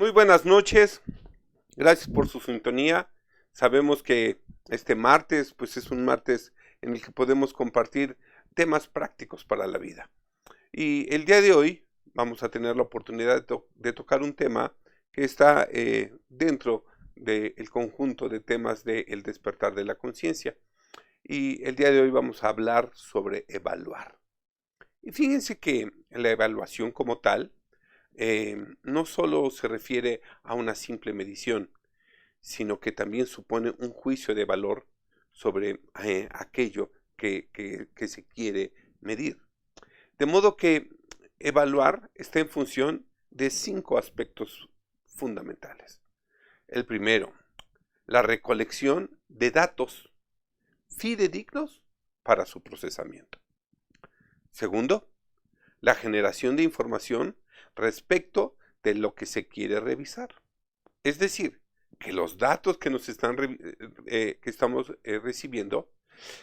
Muy buenas noches, gracias por su sintonía. Sabemos que este martes, pues es un martes en el que podemos compartir temas prácticos para la vida. Y el día de hoy vamos a tener la oportunidad de tocar un tema que está dentro del conjunto de temas del despertar de la conciencia. Y el día de hoy vamos a hablar sobre evaluar. Y fíjense que la evaluación como tal no solo se refiere a una simple medición, sino que también supone un juicio de valor sobre aquello que se quiere medir. De modo que evaluar está en función de 5 aspectos fundamentales. El primero, la recolección de datos fidedignos para su procesamiento. Segundo, la generación de información respecto de lo que se quiere revisar. Es decir, que los datos que que estamos recibiendo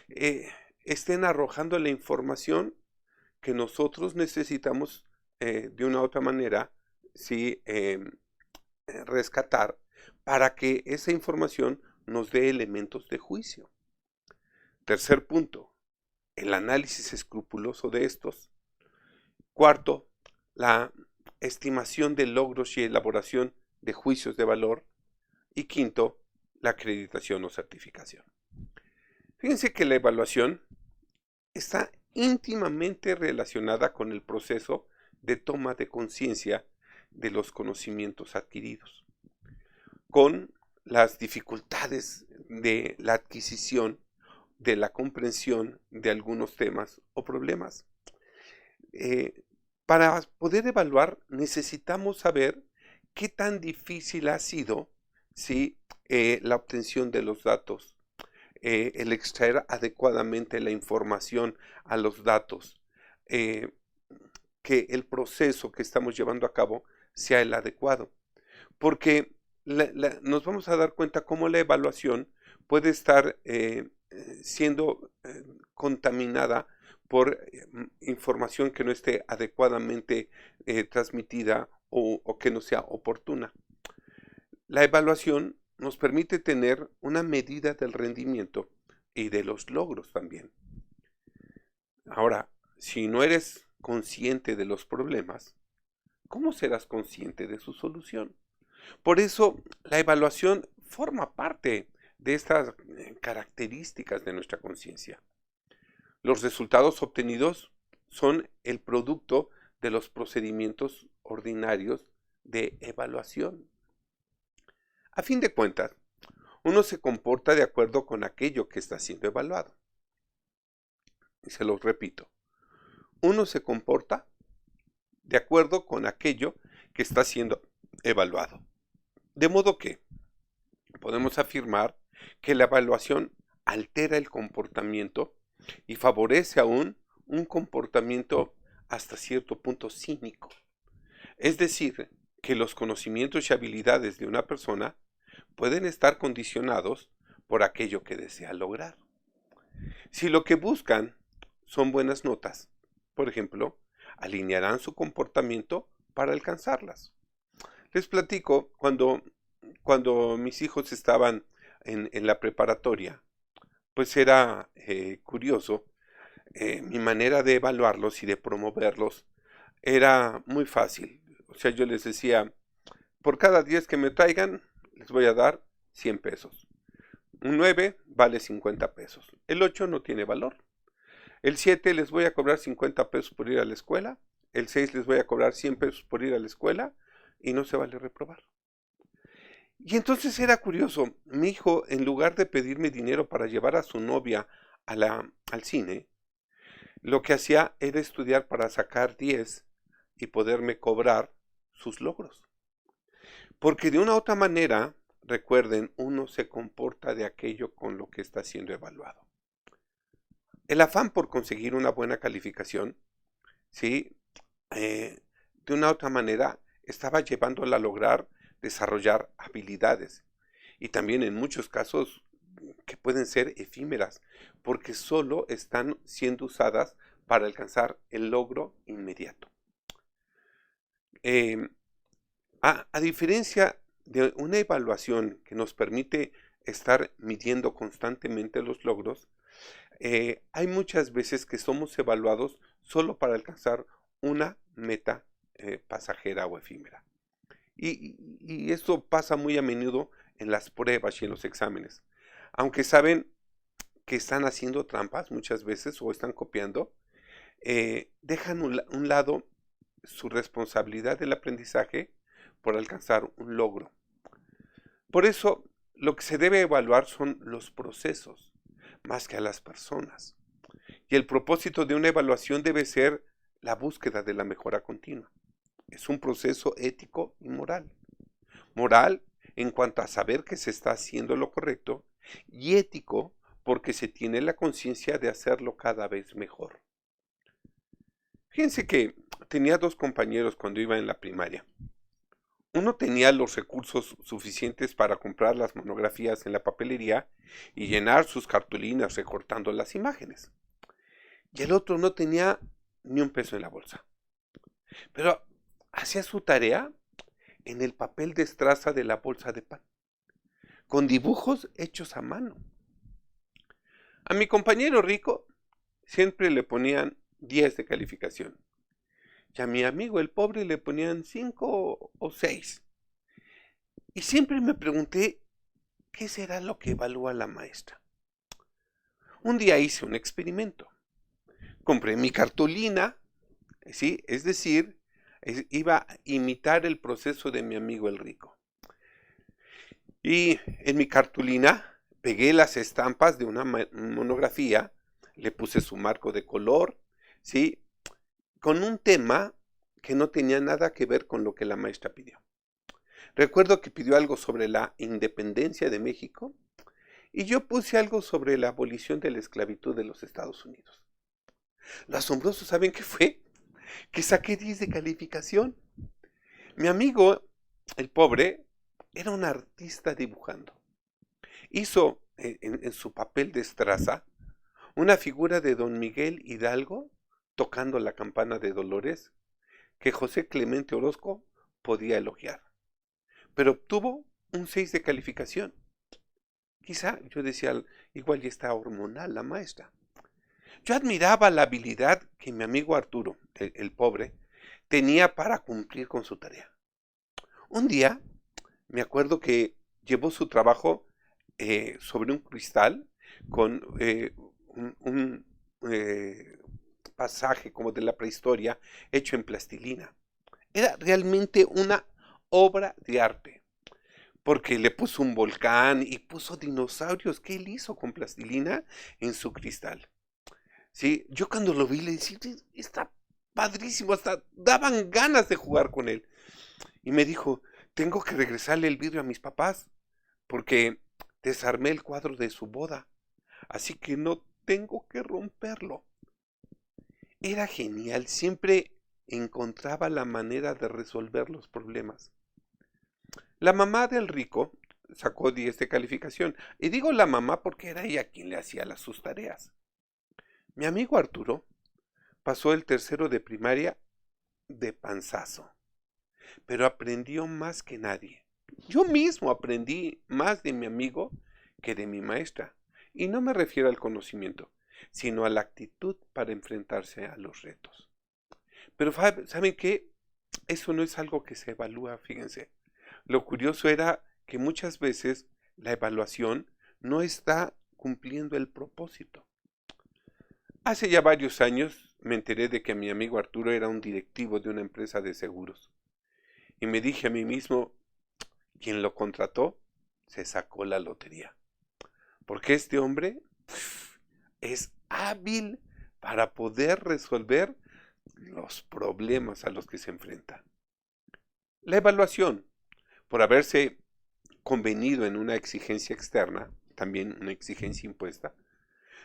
eh, estén arrojando la información que nosotros necesitamos de una u otra manera sí, rescatar para que esa información nos dé elementos de juicio. Tercer punto, el análisis escrupuloso de estos. Cuarto, la estimación de logros y elaboración de juicios de valor. Y quinto, la acreditación o certificación. Fíjense que la evaluación está íntimamente relacionada con el proceso de toma de conciencia de los conocimientos adquiridos, con las dificultades de la adquisición, de la comprensión de algunos temas o problemas. Para poder evaluar necesitamos saber qué tan difícil ha sido ¿sí? La obtención de los datos, el extraer adecuadamente la información a los datos, eh, que el proceso que estamos llevando a cabo sea el adecuado. Porque nos vamos a dar cuenta cómo la evaluación puede estar siendo contaminada por información que no esté adecuadamente transmitida o que no sea oportuna. La evaluación nos permite tener una medida del rendimiento y de los logros también. Ahora, si no eres consciente de los problemas, ¿cómo serás consciente de su solución? Por eso, la evaluación forma parte de estas características de nuestra conciencia. Los resultados obtenidos son el producto de los procedimientos ordinarios de evaluación. A fin de cuentas, uno se comporta de acuerdo con aquello que está siendo evaluado. Y se los repito, uno se comporta de acuerdo con aquello que está siendo evaluado. De modo que podemos afirmar que la evaluación altera el comportamiento y favorece aún un comportamiento hasta cierto punto cínico. Es decir, que los conocimientos y habilidades de una persona pueden estar condicionados por aquello que desea lograr. Si lo que buscan son buenas notas, por ejemplo, alinearán su comportamiento para alcanzarlas. Les platico, cuando mis hijos estaban en la preparatoria, pues era curioso, mi manera de evaluarlos y de promoverlos era muy fácil. O sea, yo les decía, por cada 10 que me traigan, les voy a dar 100 pesos. Un 9 vale 50 pesos. El 8 no tiene valor. El 7 les voy a cobrar 50 pesos por ir a la escuela. El 6 les voy a cobrar 100 pesos por ir a la escuela y no se vale reprobar. Y entonces era curioso, mi hijo, en lugar de pedirme dinero para llevar a su novia al cine, lo que hacía era estudiar para sacar 10 y poderme cobrar sus logros. Porque de una u otra manera, recuerden, uno se comporta de aquello con lo que está siendo evaluado. El afán por conseguir una buena calificación, ¿sí? De una u otra manera, estaba llevándola a lograr desarrollar habilidades. Y también en muchos casos que pueden ser efímeras, porque solo están siendo usadas para alcanzar el logro inmediato. A diferencia de una evaluación que nos permite estar midiendo constantemente los logros, hay muchas veces que somos evaluados solo para alcanzar una meta pasajera o efímera. Y esto pasa muy a menudo en las pruebas y en los exámenes. Aunque saben que están haciendo trampas muchas veces o están copiando, dejan un lado su responsabilidad del aprendizaje por alcanzar un logro. Por eso, lo que se debe evaluar son los procesos, más que a las personas. Y el propósito de una evaluación debe ser la búsqueda de la mejora continua. Es un proceso ético y moral. Moral en cuanto a saber que se está haciendo lo correcto y ético porque se tiene la conciencia de hacerlo cada vez mejor. Fíjense que tenía dos compañeros cuando iba en la primaria. Uno tenía los recursos suficientes para comprar las monografías en la papelería y llenar sus cartulinas recortando las imágenes. Y el otro no tenía ni un peso en la bolsa. Pero hacía su tarea en el papel de estraza de la bolsa de pan, con dibujos hechos a mano. A mi compañero rico siempre le ponían 10 de calificación. Y a mi amigo el pobre le ponían 5 o 6. Y siempre me pregunté, ¿qué será lo que evalúa la maestra? Un día hice un experimento. Compré mi cartulina, ¿sí? Es decir, iba a imitar el proceso de mi amigo el rico. Y en mi cartulina pegué las estampas de una monografía, le puse su marco de color, ¿sí? Con un tema que no tenía nada que ver con lo que la maestra pidió. Recuerdo que pidió algo sobre la independencia de México y yo puse algo sobre la abolición de la esclavitud de los Estados Unidos. Lo asombroso, ¿saben qué fue? Que saqué 10 de calificación. Mi amigo, el pobre, era un artista dibujando. Hizo en su papel de estraza una figura de don Miguel Hidalgo tocando la campana de Dolores que José Clemente Orozco podía elogiar. Pero obtuvo un 6 de calificación. Quizá, yo decía, igual ya está hormonal la maestra. Yo admiraba la habilidad que mi amigo Arturo, el pobre, tenía para cumplir con su tarea. Un día, me acuerdo que llevó su trabajo sobre un cristal con un pasaje como de la prehistoria hecho en plastilina. Era realmente una obra de arte, porque le puso un volcán y puso dinosaurios que él hizo con plastilina en su cristal. Sí, yo cuando lo vi le decía, está padrísimo, hasta daban ganas de jugar con él. Y me dijo, tengo que regresarle el vidrio a mis papás, porque desarmé el cuadro de su boda, así que no tengo que romperlo. Era genial, siempre encontraba la manera de resolver los problemas. La mamá del rico sacó 10 de calificación, y digo la mamá porque era ella quien le hacía sus tareas. Mi amigo Arturo pasó el tercero de primaria de panzazo, pero aprendió más que nadie. Yo mismo aprendí más de mi amigo que de mi maestra, y no me refiero al conocimiento, sino a la actitud para enfrentarse a los retos. Pero ¿saben qué? Eso no es algo que se evalúa, fíjense. Lo curioso era que muchas veces la evaluación no está cumpliendo el propósito. Hace ya varios años me enteré de que mi amigo Arturo era un directivo de una empresa de seguros. Y me dije a mí mismo, quien lo contrató se sacó la lotería. Porque este hombre es hábil para poder resolver los problemas a los que se enfrenta. La evaluación, por haberse convenido en una exigencia externa, también una exigencia impuesta,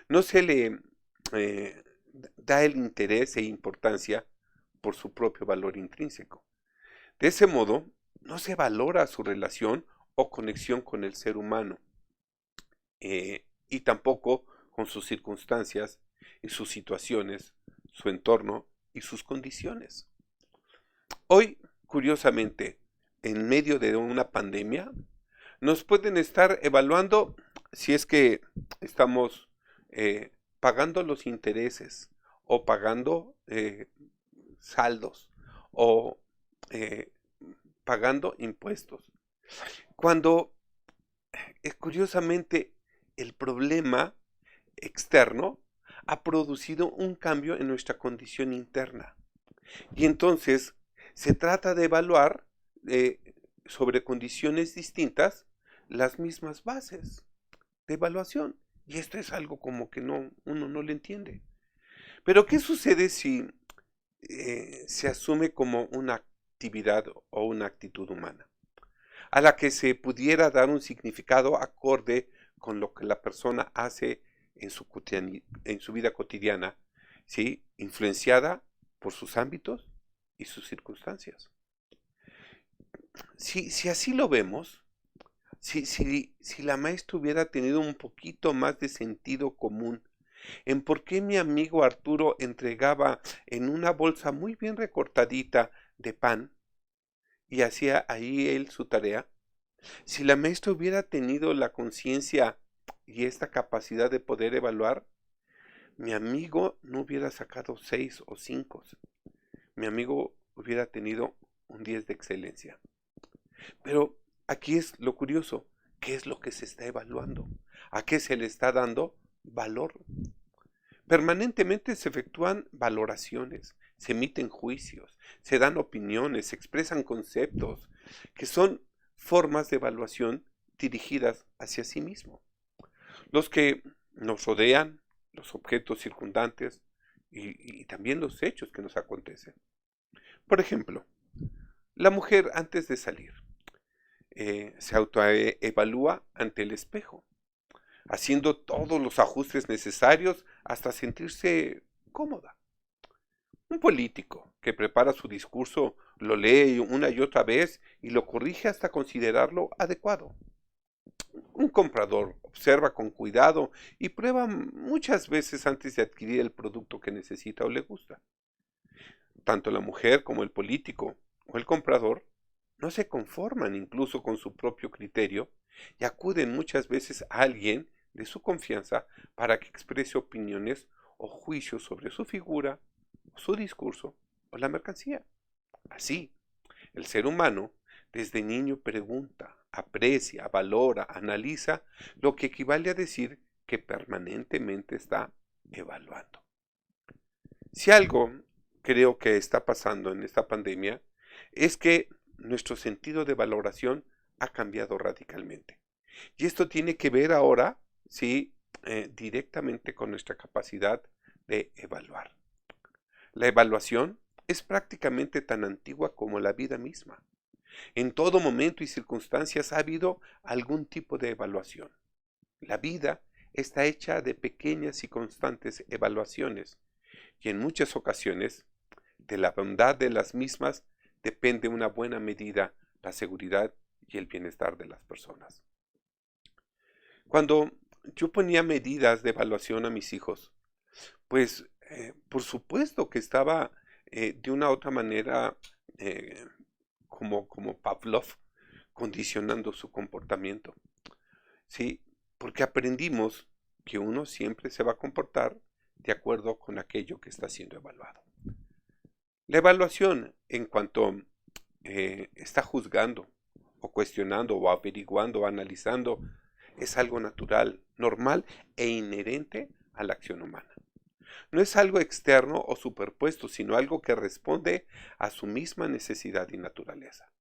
no se le eh, da el interés e importancia por su propio valor intrínseco. De ese modo, no se valora su relación o conexión con el ser humano y tampoco con sus circunstancias y sus situaciones, su entorno y sus condiciones. Hoy, curiosamente, en medio de una pandemia, nos pueden estar evaluando si es que estamos pagando los intereses o pagando saldos o eh, pagando impuestos. Cuando curiosamente el problema externo ha producido un cambio en nuestra condición interna. Y entonces se trata de evaluar sobre condiciones distintas las mismas bases de evaluación. Y esto es algo como que uno no le entiende. Pero ¿qué sucede si se asume como una actividad o una actitud humana, a la que se pudiera dar un significado acorde con lo que la persona hace en su vida cotidiana, ¿sí? Influenciada por sus ámbitos y sus circunstancias? Si así lo vemos, si la maestra hubiera tenido un poquito más de sentido común en por qué mi amigo Arturo entregaba en una bolsa muy bien recortadita de pan y hacía ahí él su tarea, si la maestra hubiera tenido la conciencia y esta capacidad de poder evaluar, mi amigo no hubiera sacado 6 o 5. Mi amigo hubiera tenido un 10 de excelencia. Pero aquí es lo curioso, ¿qué es lo que se está evaluando? ¿A qué se le está dando valor? Permanentemente se efectúan valoraciones, se emiten juicios, se dan opiniones, se expresan conceptos, que son formas de evaluación dirigidas hacia sí mismo. Los que nos rodean, los objetos circundantes y también los hechos que nos acontecen. Por ejemplo, la mujer antes de salir se autoevalúa ante el espejo, haciendo todos los ajustes necesarios hasta sentirse cómoda. Un político que prepara su discurso lo lee una y otra vez y lo corrige hasta considerarlo adecuado. Un comprador observa con cuidado y prueba muchas veces antes de adquirir el producto que necesita o le gusta. Tanto la mujer como el político o el comprador no se conforman incluso con su propio criterio y acuden muchas veces a alguien de su confianza para que exprese opiniones o juicios sobre su figura, su discurso o la mercancía. Así, el ser humano desde niño pregunta, aprecia, valora, analiza, lo que equivale a decir que permanentemente está evaluando. Si algo creo que está pasando en esta pandemia es que nuestro sentido de valoración ha cambiado radicalmente. Y esto tiene que ver ahora, sí, directamente con nuestra capacidad de evaluar. La evaluación es prácticamente tan antigua como la vida misma. En todo momento y circunstancias ha habido algún tipo de evaluación. La vida está hecha de pequeñas y constantes evaluaciones, y en muchas ocasiones, de la bondad de las mismas depende una buena medida la seguridad y el bienestar de las personas. Cuando yo ponía medidas de evaluación a mis hijos, pues por supuesto que estaba de una u otra manera como Pavlov condicionando su comportamiento. ¿Sí? Porque aprendimos que uno siempre se va a comportar de acuerdo con aquello que está siendo evaluado. La evaluación en cuanto está juzgando o cuestionando o averiguando o analizando es algo natural, normal e inherente a la acción humana. No es algo externo o superpuesto, sino algo que responde a su misma necesidad y naturaleza.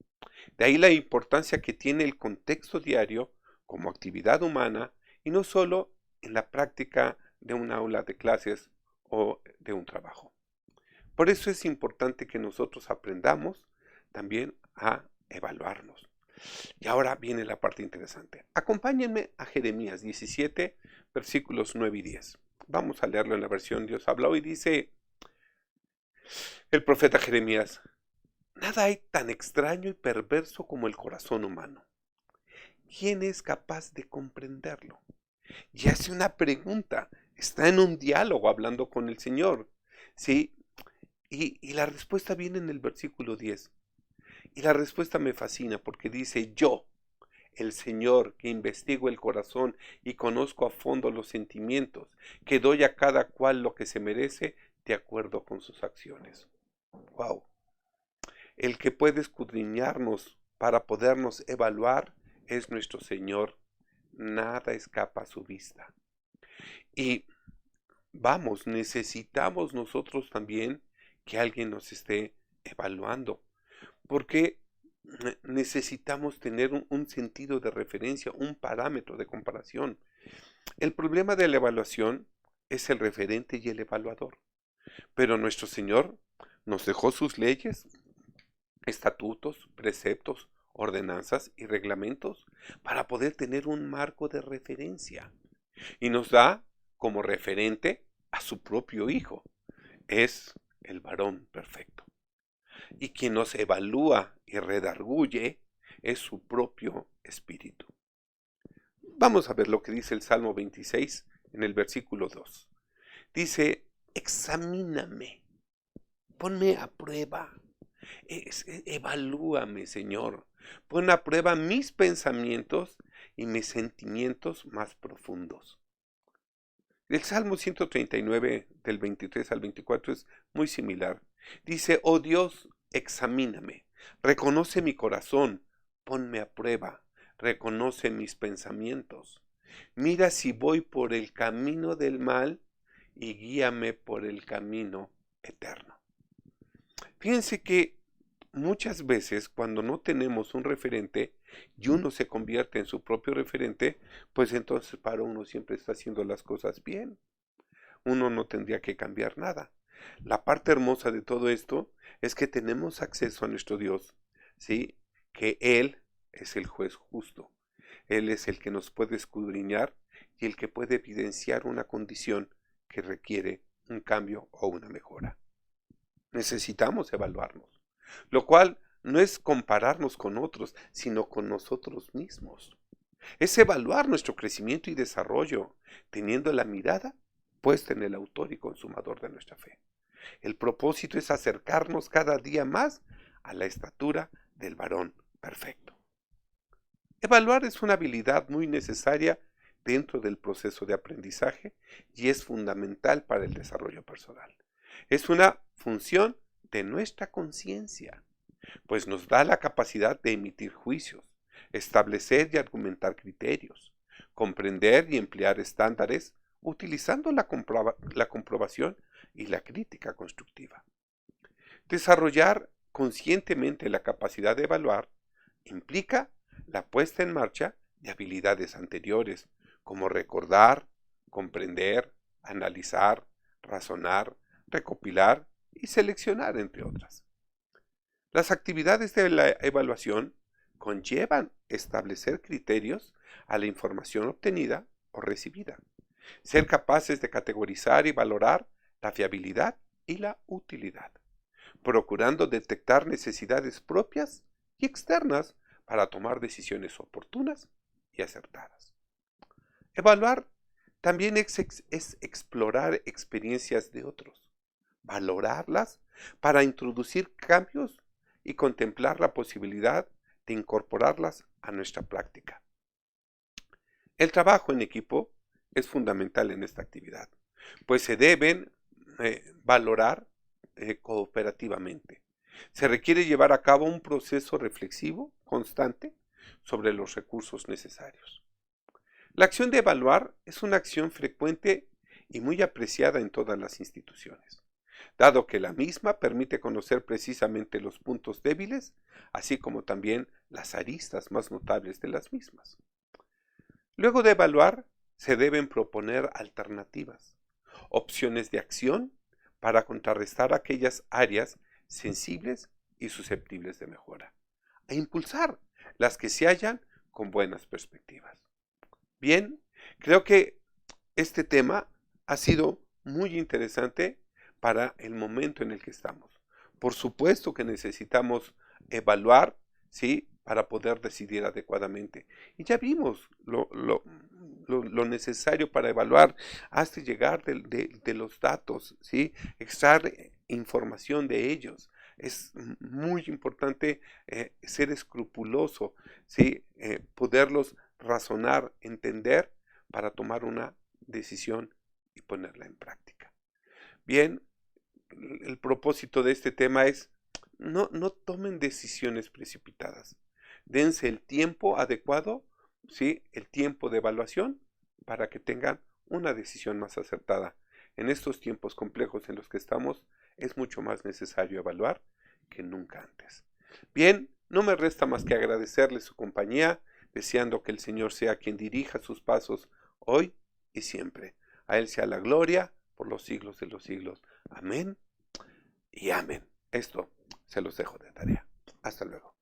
De ahí la importancia que tiene el contexto diario como actividad humana y no solo en la práctica de un aula de clases o de un trabajo. Por eso es importante que nosotros aprendamos también a evaluarnos. Y ahora viene la parte interesante. Acompáñenme a Jeremías 17, versículos 9 y 10. Vamos a leerlo en la versión Dios habla hoy. Dice el profeta Jeremías: nada hay tan extraño y perverso como el corazón humano. ¿Quién es capaz de comprenderlo? Y hace una pregunta. Está en un diálogo hablando con el Señor. ¿Sí? Y la respuesta viene en el versículo 10. Y la respuesta me fascina porque dice, yo, el Señor, que investigo el corazón y conozco a fondo los sentimientos, que doy a cada cual lo que se merece de acuerdo con sus acciones. Wow. El que puede escudriñarnos para podernos evaluar es nuestro Señor. Nada escapa a su vista. Y vamos, necesitamos nosotros también que alguien nos esté evaluando, porque necesitamos tener un sentido de referencia, un parámetro de comparación. El problema de la evaluación es el referente y el evaluador, pero nuestro Señor nos dejó sus leyes, estatutos, preceptos, ordenanzas y reglamentos para poder tener un marco de referencia. Y nos da como referente a su propio Hijo. Es el varón perfecto. Y quien nos evalúa y redarguye es su propio Espíritu. Vamos a ver lo que dice el Salmo 26 en el versículo 2. Dice, examíname, ponme a prueba, evalúame, Señor, pon a prueba mis pensamientos y mis sentimientos más profundos. El Salmo 139 del 23 al 24 es muy similar. Dice, oh Dios, examíname, reconoce mi corazón, ponme a prueba, reconoce mis pensamientos. Mira si voy por el camino del mal y guíame por el camino eterno. Fíjense que muchas veces cuando no tenemos un referente y uno se convierte en su propio referente, pues entonces para uno siempre está haciendo las cosas bien. Uno no tendría que cambiar nada. La parte hermosa de todo esto es que tenemos acceso a nuestro Dios, ¿sí? Que Él es el juez justo. Él es el que nos puede escudriñar y el que puede evidenciar una condición que requiere un cambio o una mejora. Necesitamos evaluarnos, lo cual no es compararnos con otros, sino con nosotros mismos. Es evaluar nuestro crecimiento y desarrollo, teniendo la mirada puesta en el autor y consumador de nuestra fe. El propósito es acercarnos cada día más a la estatura del varón perfecto. Evaluar es una habilidad muy necesaria dentro del proceso de aprendizaje y es fundamental para el desarrollo personal. Es una función de nuestra conciencia, pues nos da la capacidad de emitir juicios, establecer y argumentar criterios, comprender y emplear estándares utilizando la comprobación y la crítica constructiva. Desarrollar conscientemente la capacidad de evaluar implica la puesta en marcha de habilidades anteriores, como recordar, comprender, analizar, razonar, recopilar y seleccionar, entre otras. Las actividades de la evaluación conllevan establecer criterios a la información obtenida o recibida, ser capaces de categorizar y valorar la fiabilidad y la utilidad, procurando detectar necesidades propias y externas para tomar decisiones oportunas y acertadas. Evaluar también es explorar experiencias de otros, valorarlas para introducir cambios y contemplar la posibilidad de incorporarlas a nuestra práctica. El trabajo en equipo es fundamental en esta actividad, pues se deben valorar cooperativamente. Se requiere llevar a cabo un proceso reflexivo constante sobre los recursos necesarios. La acción de evaluar es una acción frecuente y muy apreciada en todas las instituciones, dado que la misma permite conocer precisamente los puntos débiles, así como también las aristas más notables de las mismas. Luego de evaluar, se deben proponer alternativas, opciones de acción para contrarrestar aquellas áreas sensibles y susceptibles de mejora, e impulsar las que se hallan con buenas perspectivas. Bien, creo que este tema ha sido muy interesante para el momento en el que estamos. Por supuesto que necesitamos evaluar, ¿sí?, para poder decidir adecuadamente. Y ya vimos lo necesario para evaluar hasta llegar de los datos, ¿sí?, extraer información de ellos, Es muy importante ser escrupuloso, ¿sí? Poderlos razonar, entender para tomar una decisión y ponerla en práctica. Bien, el propósito de este tema es no tomen decisiones precipitadas. Dense el tiempo adecuado, ¿sí? El tiempo de evaluación para que tengan una decisión más acertada. En estos tiempos complejos en los que estamos, es mucho más necesario evaluar que nunca antes. Bien, no me resta más que agradecerle su compañía, deseando que el Señor sea quien dirija sus pasos hoy y siempre. A Él sea la gloria por los siglos de los siglos. Amén y amén. Esto se los dejo de tarea. Hasta luego.